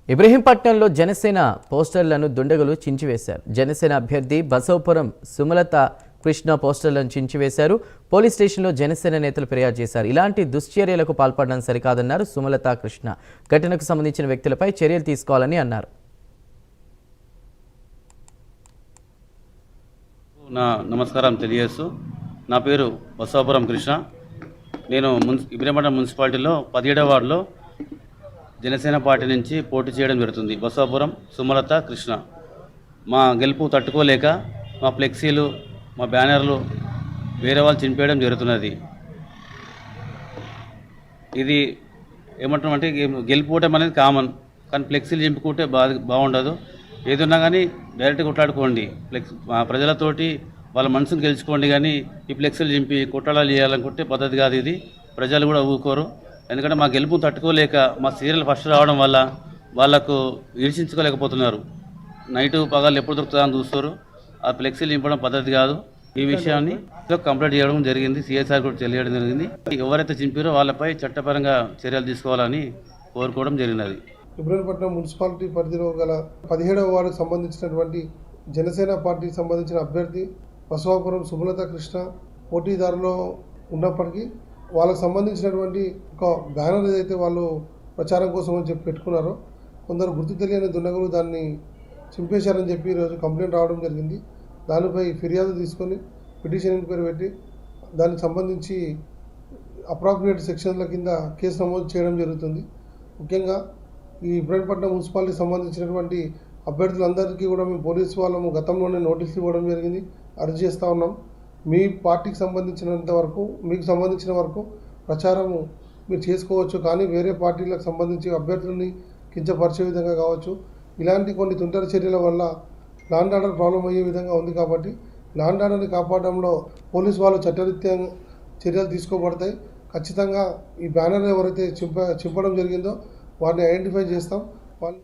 ఇబ్రహీంపట్నంలో జనసేన పోస్టర్లను దుండగులు చించివేశారు. జనసేన అభ్యర్థి బసవపురం సుమలత కృష్ణ పోస్టర్లను చించివేశారు. పోలీస్ స్టేషన్లో జనసేన నేతలు ఫిర్యాదు చేశారు. ఇలాంటి దుశ్చర్యలకు పాల్పడడం సరికాదన్నారు సుమలత కృష్ణ. ఘటనకు సంబంధించిన వ్యక్తులపై చర్యలు తీసుకోవాలని అన్నారు. నమస్కారం తెలియజేస్తూ, నా పేరు బసవపురం కృష్ణ. నేను ఇబ్రహీంపట్నం మున్సిపాలిటీలో 17వ వార్డులో జనసేన పార్టీ నుంచి పోటీ చేయడం జరుగుతుంది. బసవపురం సుమలత కృష్ణ. మా గెలుపు తట్టుకోలేక మా ఫ్లెక్సీలు, మా బ్యానర్లు వేరే వాళ్ళు చింపేయడం జరుగుతున్నది. ఇది ఏమంటామంటే గెలుపుకోవటం అనేది కామన్, కానీ ఫ్లెక్సీలు చింపుకుంటే బాగుండదు. ఏదున్నా కానీ డైరెక్ట్గా కొట్లాడుకోండి, ప్రజలతోటి వాళ్ళ మనసును గెలుచుకోండి. కానీ ఈ ఫ్లెక్సీలు చింపి కొట్లాడాలు చేయాలనుకుంటే పద్ధతి కాదు ఇది. ప్రజలు కూడా ఊరుకోరు. ఎందుకంటే మా గెలుపు తట్టుకోలేక మా సీరియల్ ఫస్ట్ రావడం వల్ల వాళ్ళకు ఈడ్చించుకోలేకపోతున్నారు. నైటు పగలు ఎప్పుడు దొరుకుతుందా అని చూస్తారు. ఆ ఫ్లెక్సీలు నింపడం పద్ధతి కాదు. ఈ విషయాన్ని కంప్లైంట్ చేయడం జరిగింది. సిఎస్ఆర్ కూడా తెలియడం జరిగింది. ఎవరైతే చింపారో వాళ్ళపై చట్టపరంగా చర్యలు తీసుకోవాలని కోరుకోవడం జరిగినది. ఇబ్రహీంపట్నం మున్సిపాలిటీ పరిధిలో గల 17వ వార్డుకు సంబంధించినటువంటి జనసేన పార్టీకి సంబంధించిన అభ్యర్థి బసవాపురం సుమలత కృష్ణ పోటీదారులో ఉన్నప్పటికీ వాళ్ళకు సంబంధించినటువంటి ఒక బ్యానర్ ఏదైతే వాళ్ళు ప్రచారం కోసం అని చెప్పి పెట్టుకున్నారో, కొందరు గుర్తు తెలియని దుండగులు దాన్ని చింపేశారని చెప్పి ఈరోజు కంప్లైంట్ రావడం జరిగింది. దానిపై ఫిర్యాదు తీసుకొని పిటిషన్ ఎంక్వైరీ పెట్టి దానికి సంబంధించి అప్రాప్రియేట్ సెక్షన్ల కింద కేసు నమోదు చేయడం జరుగుతుంది. ముఖ్యంగా ఈ ఇబ్రహీంపట్నం మున్సిపాలిటీకి సంబంధించినటువంటి అభ్యర్థులందరికీ కూడా మేము పోలీసు వాళ్ళము గతంలోనే నోటీసులు ఇవ్వడం జరిగింది, అరెస్ట్ చేస్తూ ఉన్నాం. మీ పార్టీకి సంబంధించినంత వరకు, మీకు సంబంధించిన వరకు ప్రచారము మీరు చేసుకోవచ్చు, కానీ వేరే పార్టీలకు సంబంధించి అభ్యర్థులని కించపరిచే విధంగా కావచ్చు, ఇలాంటి కొన్ని తుంటరి చర్యల వల్ల ల్యాండ్ ఆర్డర్ ప్రాబ్లం అయ్యే విధంగా ఉంది. కాబట్టి ల్యాండ్ ఆర్డర్ని కాపాడడంలో పోలీసు వాళ్ళు చట్టరీత్యా చర్యలు తీసుకోబడతాయి. ఖచ్చితంగా ఈ బ్యానర్ ఎవరైతే చింపడం జరిగిందో వారిని ఐడెంటిఫై చేస్తాం. వాళ్ళు